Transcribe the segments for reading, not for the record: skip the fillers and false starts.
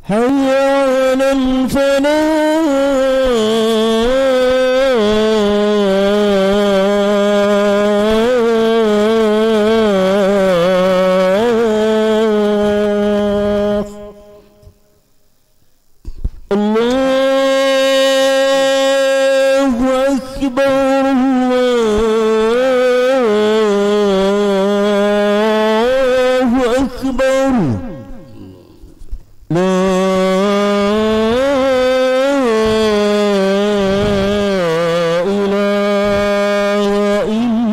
حي على الفلاح الله أكبر الله أكبر لا إله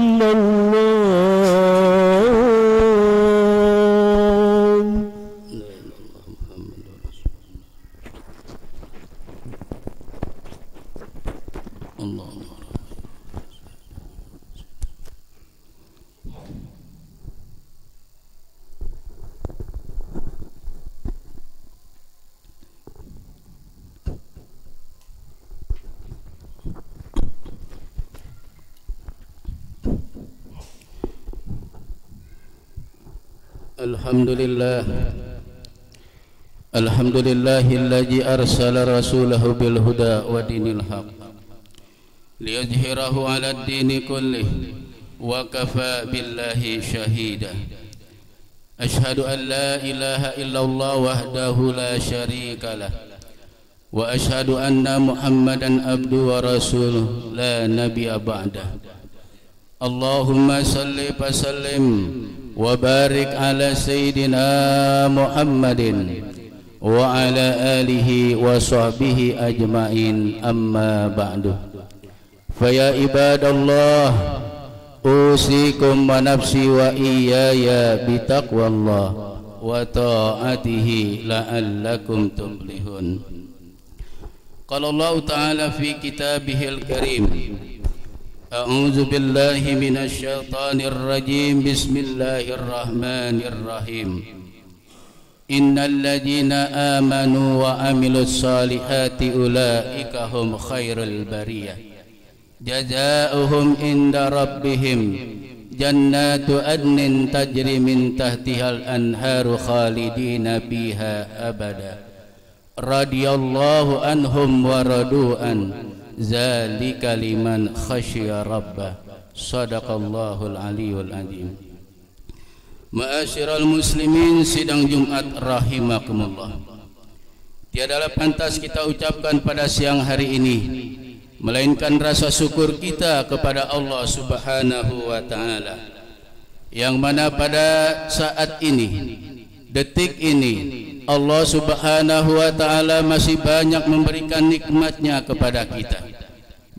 إلا الله Alhamdulillahilladzi arsala rasulahu bil huda wa dinil haq liyuzhirahu 'alad dini kullih wa kafa billahi shahida. Ashhadu an la ilaha illallah wahdahu la syarikalah wa ashhadu anna Muhammadan abduhu wa rasuluh la nabiyya ba'dah. Allahumma salli wa sallim wa barik ala sayyidina Muhammadin wa ala alihi wa sahbihi ajma'in, amma ba'du. Faya ibadallah, usikum wa nafsi wa iyaya bitaqwallah wa ta'atihi la'allakum tuflihun. Qala Allah ta'ala fi kitabihil karim, a'udzu billahi minasy syaithanir rajim, bismillahir rahmanir rahim. Innal ladzina amanu wa amilus salihati ulaika hum khairul bariyah jazaohum inda rabbihim jannatu adnin tajri min tahtihal anharu khalidina biha abada radhiyallahu anhum wa radu'an zalika liman khasyiya rabbah. Sadaqallahul aliyul azim. Ma'asyiral muslimin, sidang Jumat rahimakumullah. Tiadalah pantas kita ucapkan pada siang hari ini melainkan rasa syukur kita kepada Allah Subhanahu wa taala, yang mana pada saat ini, detik ini, Allah Subhanahu wa taala masih banyak memberikan nikmatnya kepada kita,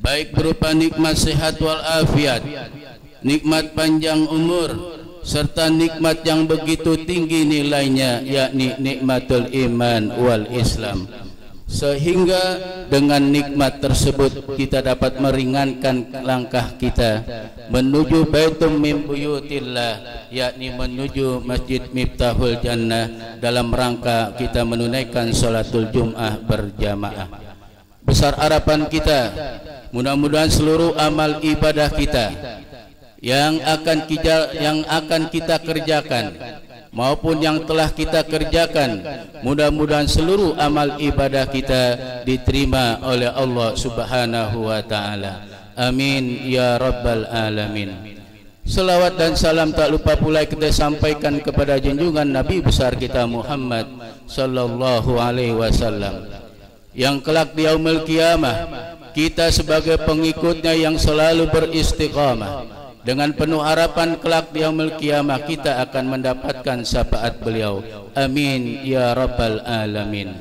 baik berupa nikmat sehat wal afiat, nikmat panjang umur, serta nikmat yang begitu tinggi nilainya, yakni nikmatul iman wal Islam. Sehingga dengan nikmat tersebut kita dapat meringankan langkah kita menuju baitum min buyutillah, yakni menuju Masjid Miftahul Jannah, dalam rangka kita menunaikan salatul Jum'ah berjamaah. Besar harapan kita, mudah-mudahan seluruh amal ibadah kita yang akan kita kerjakan maupun yang telah kita kerjakan, mudah-mudahan seluruh amal ibadah kita diterima oleh Allah Subhanahu wa taala. Amin ya rabbal alamin. Selawat dan salam tak lupa pula kita sampaikan kepada junjungan Nabi besar kita Muhammad sallallahu alaihi wasallam, yang kelak di yaumul qiyamah kita sebagai pengikutnya yang selalu beristiqamah, dengan penuh harapan kelak di yaumul qiyamah kita akan mendapatkan syafaat beliau. Amin ya rabbal alamin.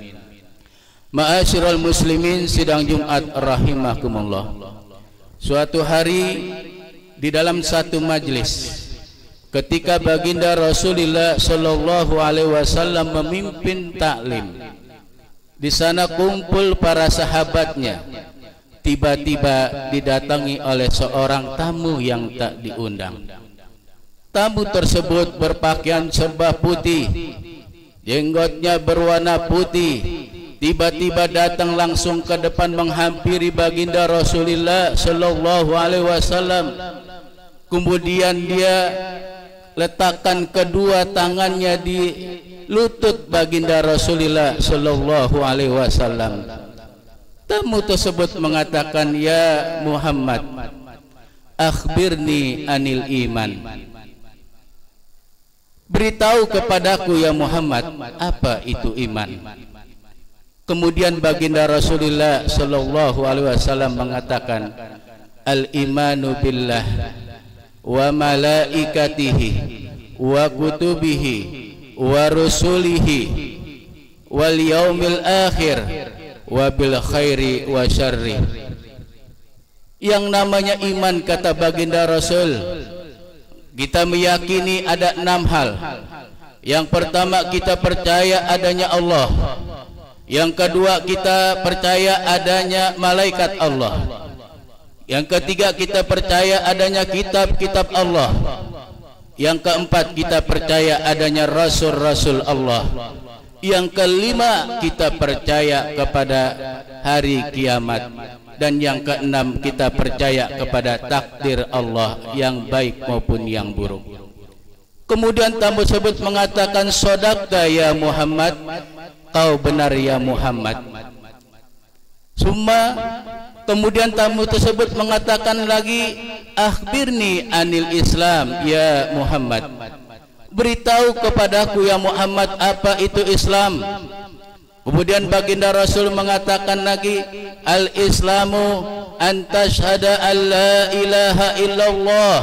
Ma'asyiral muslimin, sidang Jumat rahimakumullah. Suatu hari di dalam satu majlis, ketika baginda Rasulullah sallallahu alaihi wasallam memimpin taklim, di sana kumpul para sahabatnya. Tiba-tiba didatangi oleh seorang tamu yang tak diundang. Tamu tersebut berpakaian serba putih, jenggotnya berwarna putih. Tiba-tiba datang langsung ke depan menghampiri baginda Rasulullah sallallahu alaihi wasallam. Kemudian dia letakkan kedua tangannya di lutut baginda Rasulullah sallallahu alaihi wasallam. Tamu tersebut mengatakan, "Ya Muhammad, akhbirni anil iman." Beritahu kepadaku ya Muhammad, apa itu iman? Kemudian baginda Rasulullah sallallahu alaihi wasallam mengatakan, "Al-imanu billah wa malaikatihi wa kutubihi wa rusulihi wal yaumil akhir wa bil khairi wa syarri." Yang namanya iman, kata baginda Rasul, kita meyakini ada 6 hal. Yang pertama, kita percaya adanya Allah. Yang kedua, kita percaya adanya malaikat Allah. Yang ketiga, kita percaya adanya kitab-kitab Allah. Yang keempat, kita percaya adanya rasul-rasul Allah. Yang kelima, kita percaya kepada hari kiamat. Dan yang keenam, kita percaya kepada takdir Allah yang baik maupun yang buruk. Kemudian tamu tersebut mengatakan, "Shadaqta ya Muhammad," kau benar ya Muhammad. Kemudian tamu tersebut mengatakan lagi, "Akhbirni anil Islam ya Muhammad." Beritahu kepadaku ya Muhammad, apa itu Islam? Kemudian baginda Rasul mengatakan lagi, "Al-Islamu an tashhada an la ilaha illallah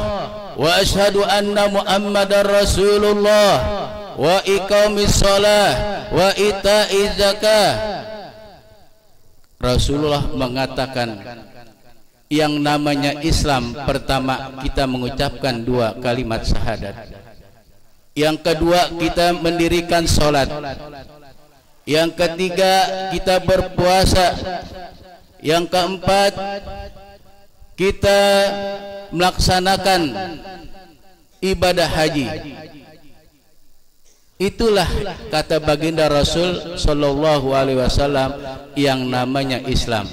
wa ashhadu anna Muhammadar Rasulullah wa iqamis shalah wa ita'iz zakah." Rasulullah mengatakan, yang namanya Islam, pertama kita mengucapkan 2 kalimat syahadat. Yang kedua, kita mendirikan sholat. Yang ketiga, kita berpuasa. Yang keempat, kita melaksanakan ibadah haji. Itulah kata baginda Rasul sallallahu alaihi wasallam yang namanya Islam.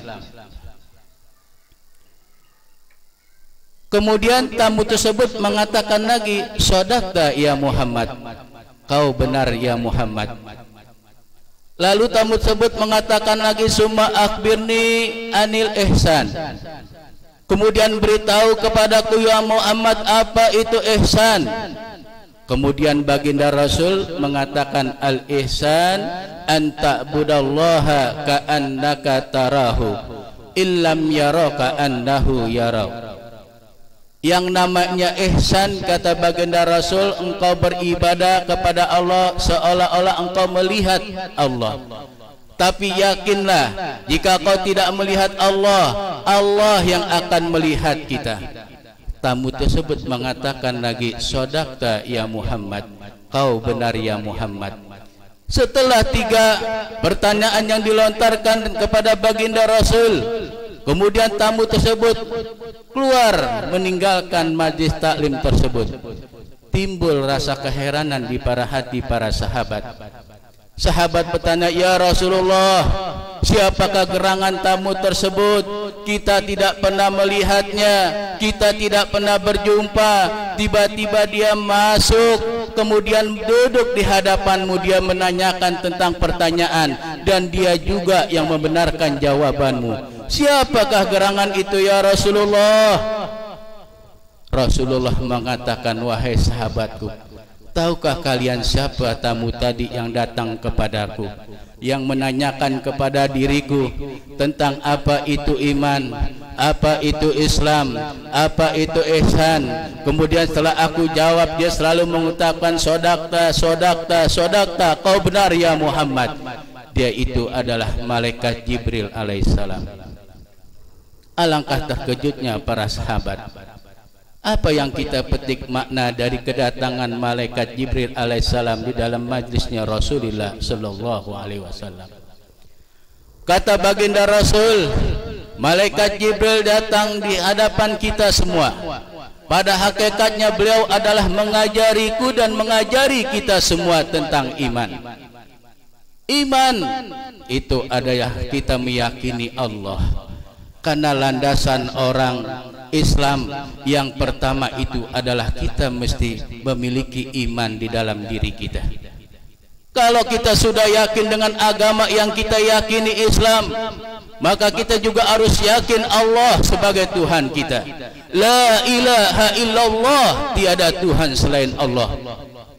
Kemudian tamu tersebut mengatakan lagi, "Shadaqta ya Muhammad," kau benar ya Muhammad. Lalu tamu tersebut mengatakan lagi, "Summa akhbirni anil ihsan." Kemudian beritahu kepadaku ya Muhammad, apa itu ihsan? Kemudian baginda Rasul mengatakan, "Al-ihsan an ta'budallaha ka'annaka tarahu illam yaraka annahu yarau." Yang namanya ihsan, kata baginda Rasul, engkau beribadah kepada Allah seolah-olah engkau melihat Allah. Tapi yakinlah, jika kau tidak melihat Allah, Allah yang akan melihat kita. Tamu tersebut mengatakan lagi, "Shadaqta ya Muhammad," kau benar ya Muhammad. Setelah 3 pertanyaan yang dilontarkan kepada baginda Rasul, kemudian tamu tersebut keluar meninggalkan majlis taklim tersebut. Timbul rasa keheranan di hati para sahabat. Sahabat bertanya, "Ya Rasulullah, siapakah gerangan tamu tersebut? Kita tidak pernah melihatnya, kita tidak pernah berjumpa. Tiba-tiba dia masuk, kemudian duduk di hadapanmu, dia menanyakan tentang pertanyaan, dan dia juga yang membenarkan jawabanmu. Siapakah gerangan itu ya Rasulullah?" Rasulullah mengatakan, "Wahai sahabatku, tahukah kalian siapa tamu tadi yang datang kepadaku, yang menanyakan kepada diriku tentang apa itu iman, apa itu Islam, apa itu ihsan?" Kemudian setelah aku jawab, dia selalu mengucapkan, "Shadaqta, shadaqta, shadaqta," kau benar ya Muhammad. Dia itu adalah malaikat Jibril alaihissalam. Alangkah terkejutnya para sahabat. Apa yang kita petik makna dari kedatangan malaikat Jibril alaihissalam di dalam majlisnya Rasulullah sallallahu alaihi wasallam? Kata baginda Rasul, malaikat Jibril datang di hadapan kita semua. Pada hakikatnya beliau adalah mengajariku dan mengajari kita semua tentang iman. Iman itu adalah kita meyakini Allah. Karena landasan orang Islam yang pertama itu adalah kita mesti memiliki iman di dalam diri kita. Kalau kita sudah yakin dengan agama yang kita yakini Islam, maka kita juga harus yakin Allah sebagai Tuhan kita. La ilaha illallah, tiada Tuhan selain Allah.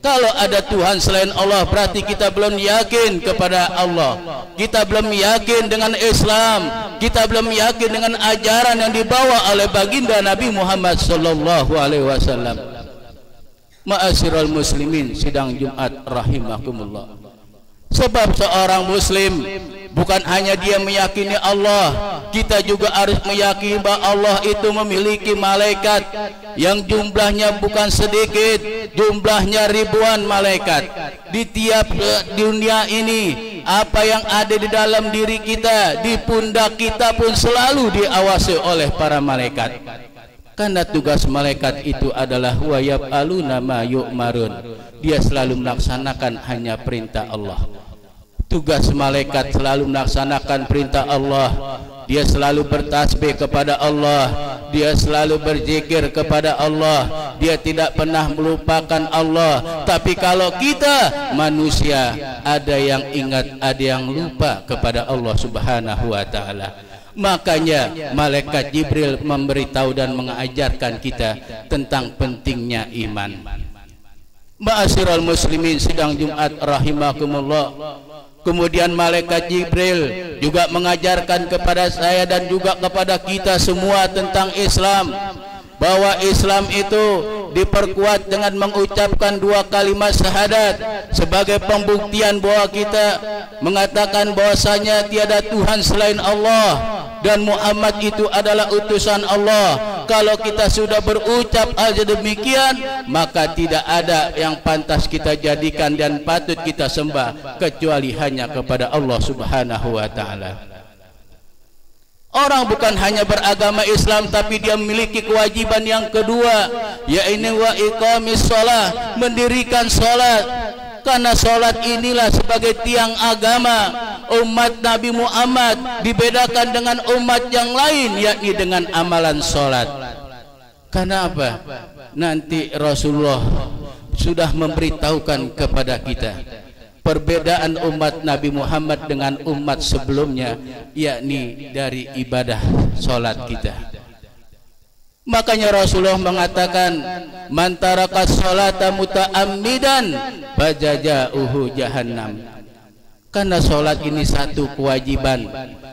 Kalau ada Tuhan selain Allah, berarti kita belum yakin kepada Allah. Kita belum yakin dengan Islam. Kita belum yakin dengan ajaran yang dibawa oleh baginda Nabi Muhammad sallallahu alaihi wasallam. Ma'asyiral muslimin, sidang Jumat rahimakumullah. Sebab seorang muslim bukan hanya dia meyakini Allah, kita juga harus meyakini bahwa Allah itu memiliki malaikat yang jumlahnya bukan sedikit, jumlahnya ribuan malaikat. Di tiap dunia ini, apa yang ada di dalam diri kita, di pundak kita pun selalu diawasi oleh para malaikat. Karena tugas malaikat itu adalah wa yaf'aluna ma yu'marun. Dia selalu melaksanakan hanya perintah Allah. Tugas malaikat selalu melaksanakan perintah Allah. Dia selalu bertasbih kepada Allah. Dia selalu berzikir kepada Allah. Dia tidak pernah melupakan Allah. Tapi kalau kita manusia, ada yang ingat, ada yang lupa kepada Allah Subhanahu wa ta'ala. Makanya malaikat Jibril memberitahu dan mengajarkan kita tentang pentingnya iman. Ma'asyiral muslimin, sidang Jumat rahimakumullah. Kemudian malaikat Jibril juga mengajarkan kepada saya dan juga kepada kita semua tentang Islam, bahwa Islam itu diperkuat dengan mengucapkan 2 kalimat syahadat sebagai pembuktian bahwa kita mengatakan bahwasanya tiada Tuhan selain Allah dan Muhammad itu adalah utusan Allah. Kalau kita sudah berucap aja demikian, maka tidak ada yang pantas kita jadikan dan patut kita sembah kecuali hanya kepada Allah Subhanahu wa ta'ala. Orang bukan hanya beragama Islam, tapi dia memiliki kewajiban yang kedua, yaitu wa iqamis shalah, mendirikan salat. Karena salat inilah sebagai tiang agama umat Nabi Muhammad, dibedakan dengan umat yang lain yakni dengan amalan salat. Karena apa? Nanti Rasulullah sudah memberitahukan kepada kita perbedaan umat Nabi Muhammad dengan umat sebelumnya, yakni dari ibadah salat kita. Makanya Rasulullah mengatakan, man taraka sholata muta'ammidan fajaza'uhu jahannam. Karena sholat ini satu kewajiban.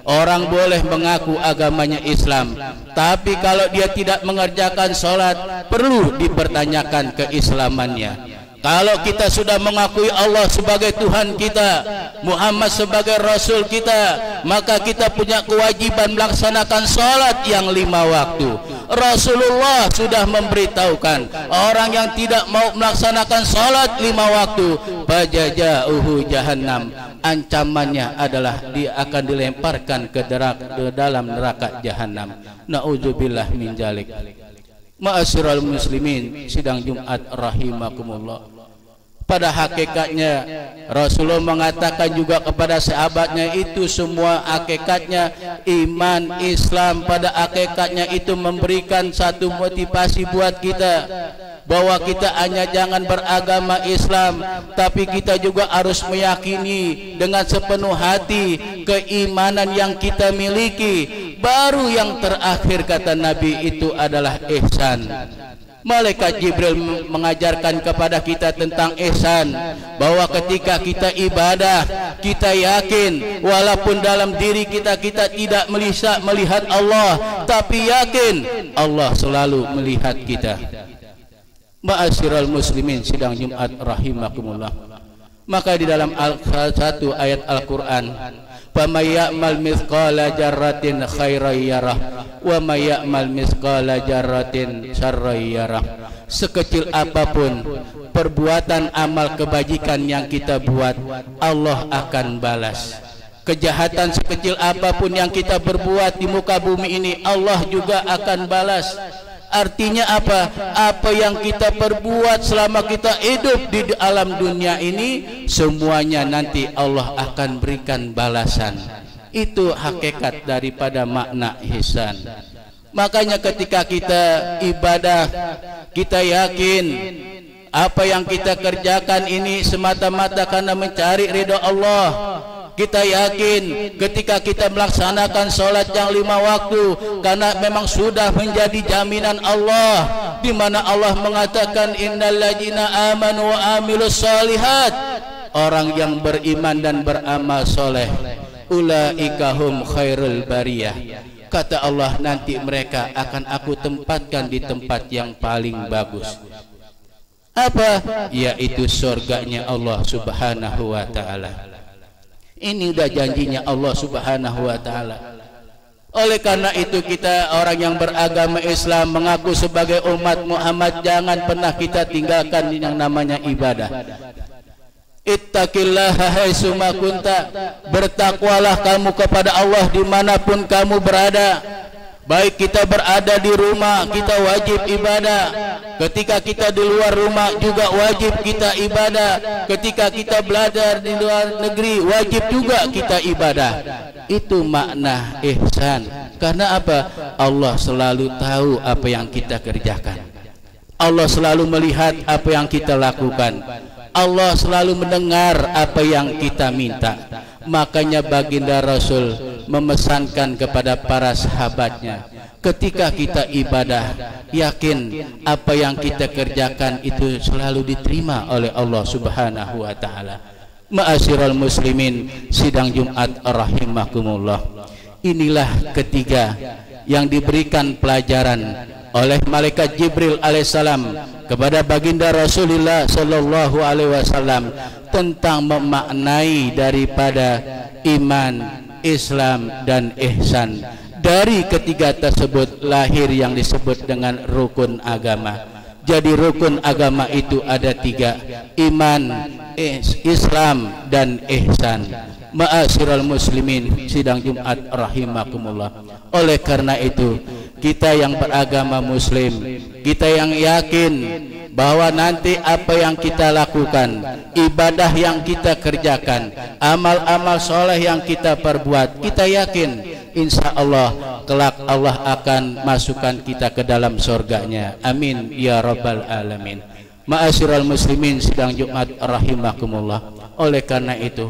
Orang boleh mengaku agamanya Islam, tapi kalau dia tidak mengerjakan sholat, perlu dipertanyakan keislamannya. Kalau kita sudah mengakui Allah sebagai Tuhan kita, Muhammad sebagai Rasul kita, maka kita punya kewajiban melaksanakan salat yang 5 waktu. Rasulullah sudah memberitahukan, orang yang tidak mau melaksanakan salat 5 waktu, fajaza'uhu jahannam, ancamannya adalah dia akan dilemparkan ke dalam neraka jahannam. Na'udzubillah min dzalik. Ma'asyiral muslimin, sidang Jumat rahimakumullah. Pada hakikatnya Rasulullah mengatakan juga kepada sahabatnya, itu semua hakikatnya iman Islam. Pada hakikatnya itu memberikan satu motivasi buat kita, bahwa kita hanya jangan beragama Islam, tapi kita juga harus meyakini dengan sepenuh hati keimanan yang kita miliki. Baru yang terakhir kata Nabi itu adalah ihsan. Malaikat Jibril mengajarkan kepada kita tentang ihsan, bahwa ketika kita ibadah, kita yakin walaupun dalam diri kita tidak melihat Allah, tapi yakin Allah selalu melihat kita. Ma'asyiral muslimin, sidang Jumat rahimakumullah. Maka di dalam satu ayat Al-Quran, فَمَنْ يَعْمَلْ مِثْقَالَ جَرَّةٍ خَيْرًا يَرَهُ وَمَنْ يَعْمَلْ مِثْقَالَ جَرَّةٍ شَرًّا يَرَهُ. Sekecil apapun perbuatan amal kebajikan yang kita buat, Allah akan balas. Kejahatan sekecil apapun yang kita perbuat di muka bumi ini, Allah juga akan balas. Artinya apa? Apa yang kita perbuat selama kita hidup di alam dunia ini, semuanya nanti Allah akan berikan balasan. Itu hakikat daripada makna ihsan. Makanya ketika kita ibadah, kita yakin apa yang kita kerjakan ini semata-mata karena mencari ridha Allah. Kita yakin ketika kita melaksanakan sholat yang 5 waktu karena memang sudah menjadi jaminan Allah, di mana Allah mengatakan innal ladzina amanu wa amilus shalihat, orang yang beriman dan beramal soleh, ulaika hum khairul bariyah. Kata Allah, nanti mereka akan aku tempatkan di tempat yang paling bagus. Apa? Yaitu surganya Allah Subhanahu wa ta'ala. Ini udah janjinya Allah Subhanahu wa ta'ala. Oleh karena itu kita orang yang beragama Islam, mengaku sebagai umat Muhammad, jangan pernah kita tinggalkan yang namanya ibadah. Ittaqillaha haitsuma kunta, bertakwalah kamu kepada Allah dimanapun kamu berada. Baik kita berada di rumah, kita wajib ibadah. Ketika kita di luar rumah juga wajib kita ibadah. Ketika kita belajar di luar negeri wajib juga kita ibadah. Itu makna ihsan. Karena apa? Allah selalu tahu apa yang kita kerjakan. Allah selalu melihat apa yang kita lakukan. Allah selalu mendengar apa yang kita minta. Makanya baginda Rasul memesankan kepada para sahabatnya, ketika kita ibadah, yakin apa yang kita kerjakan itu selalu diterima oleh Allah Subhanahu wa ta'ala. Ma'asyiral muslimin, sidang Jumat rahimakumullah. Inilah ketiga yang diberikan pelajaran oleh malaikat Jibril alaihissalam kepada baginda Rasulullah sallallahu alaihi wasallam tentang memaknai daripada iman, Islam dan ihsan. Dari ketiga tersebut lahir yang disebut dengan rukun agama. Jadi rukun agama itu ada 3, iman, Islam dan ihsan. Ma'asyiral muslimin, sidang Jumat rahimakumullah. Oleh karena itu kita yang beragama Muslim, kita yang yakin bahwa nanti apa yang kita lakukan, ibadah yang kita kerjakan, amal-amal soleh yang kita perbuat, kita yakin insya Allah kelak Allah akan masukkan kita ke dalam surganya. Amin ya rabbal alamin. Ma'asyiral muslimin, sidang Jumat rahimakumullah. Oleh karena itu,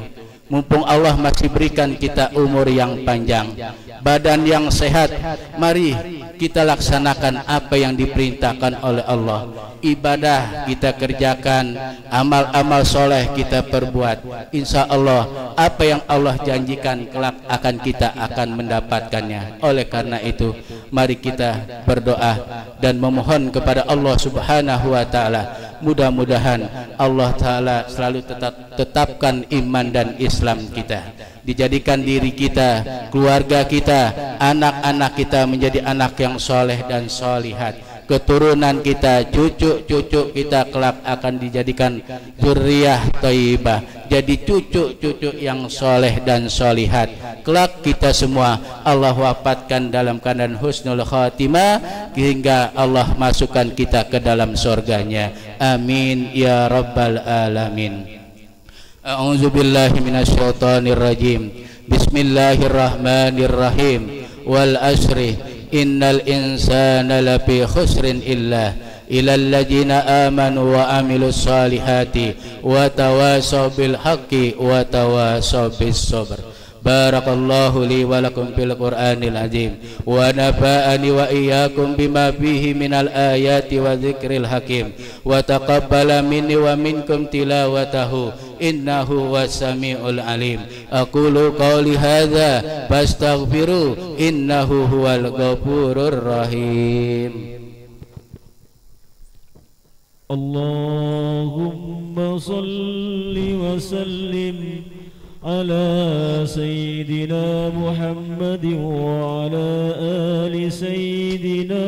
mumpung Allah masih berikan kita umur yang panjang, badan yang sehat, mari kita laksanakan apa yang diperintahkan oleh Allah. Ibadah kita kerjakan, amal-amal soleh kita perbuat. Insya Allah apa yang Allah janjikan kelak kita akan mendapatkannya. Oleh karena itu mari kita berdoa dan memohon kepada Allah Subhanahu wa ta'ala, mudah-mudahan Allah ta'ala selalu tetapkan iman dan Islam kita, dijadikan diri kita, keluarga kita, anak-anak kita menjadi anak yang soleh dan solihat. Keturunan kita, cucu-cucu kita kelak akan dijadikan dzurriyyah thayyibah, jadi cucu-cucu yang soleh dan solihat. Kelak kita semua Allah wafatkan dalam keadaan husnul khatimah hingga Allah masukkan kita ke dalam surganya. Amin ya rabbal alamin. A'udzu billahi minasyaitonir rajim. Bismillahirrahmanirrahim. Wal asri innal insana lafi khusrin illa illalladzina amanu wa amilus solihati wa tawasaw bil haqqi wa tawasaw bis sabr. Barakallahu li wa lakum fil Qur'anil azim wa nafa'ani wa iyyakum bima fihi minal ayati wa dzikril hakim wa taqabbala minni wa minkum tilawatahu innahu was-sami'ul alim. Aqulu qawli hadza fastaghfiru innahu huwal ghafurur rahim. Allahumma salli wa sallim ala Sayyidina Muhammadin wa ala ali Sayyidina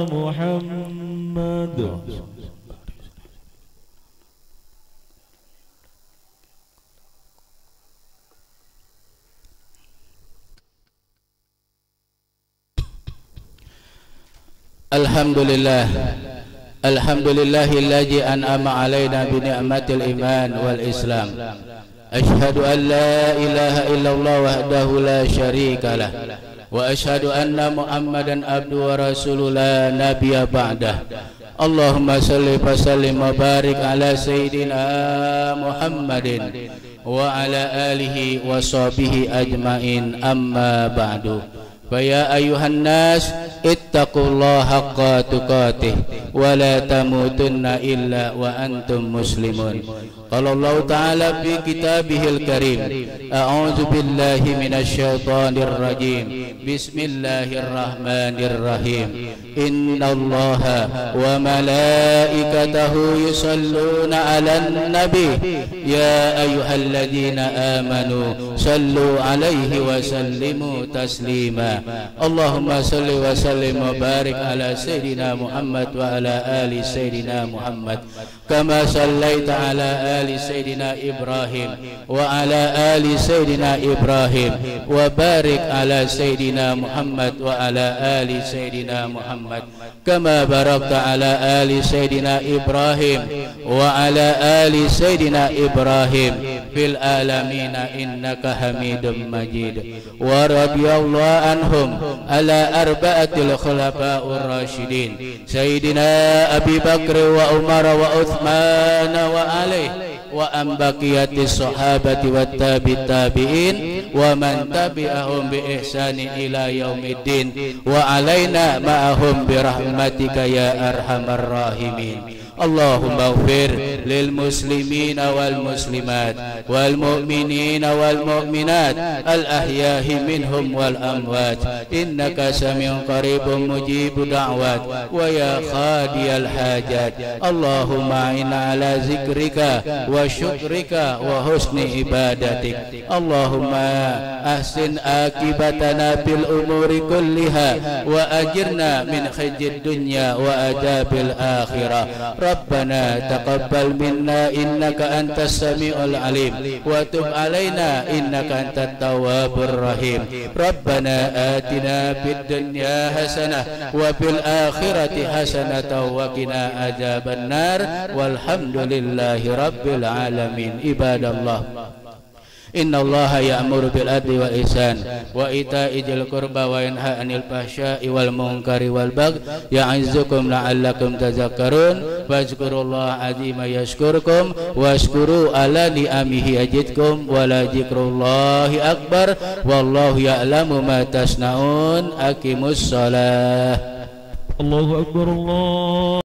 Muhammad. Alhamdulillah, alhamdulillahilladzi an'ama alaina bi ni'matil iman wal islam. أشهد أن لا إله إلا الله وحده لا شريك له وأشهد أن محمدا عبده ورسوله لا نبي بعده اللهم صل وسلم وبارك على سيدنا محمد وعلى آله وصحبه أجمعين أما بعد فيا أيها الناس اتقوا الله حق تقاته ولا تموتن إلا وأنتم مسلمون قال الله تعالى في كتابه الكريم أعوذ بالله من الشيطان الرجيم بسم الله الرحمن الرحيم إن الله وملائكته يصلون على النبي يا أيها الذين آمنوا صلوا عليه وسلموا تسليما اللهم صل وسلم وبارك على سيدنا محمد وعلى آل سيدنا محمد كما صليت على آل سيدنا إبراهيم وعلى آل سيدنا إبراهيم وبارك على سيدنا محمد وعلى آل سيدنا محمد كما باركت على آل سيدنا إبراهيم وعلى آل سيدنا إبراهيم في العالمين إنك حميد مجيد ورضي الله عنهم على أربعة الخلفاء الراشدين سيدنا أبي بكر وعمر وعثمان وعلي وأن بقية الصحابة والتابعين ومن تبعهم بإحسان إلى يوم الدين وعلينا معهم برحمتك يا أرحم الراحمين اللهم اغفر للمسلمين والمسلمات والمؤمنين والمؤمنات الأحياء منهم والأموات إنك سميع قريب مجيب دعوات ويا خادي الحاجات اللهم أعنا على ذكرك وشكرك وحسن عبادتك اللهم أحسن عاقبتنا في الأمور كلها وأجرنا من خزي الدنيا وعذاب الآخرة ربنا تقبل منا إنك أنت السميع العليم وتب علينا إنك أنت التواب الرحيم ربنا آتنا في الدنيا حسنة وفي الآخرة حسنة وقنا عذاب النار والحمد لله رب العالمين عباد الله إن الله يأمر بالعدل والإحسان وإيتاء ذي القربى وينهى عن الفحشاء والمنكر والبغي يعظكم لعلكم تذكرون فاذكروا الله العظيم يذكركم واشكروا على نعمه يزدكم ولذكر الله أكبر والله يعلم ما تصنعون أقيموا الصلاة الله أكبر الله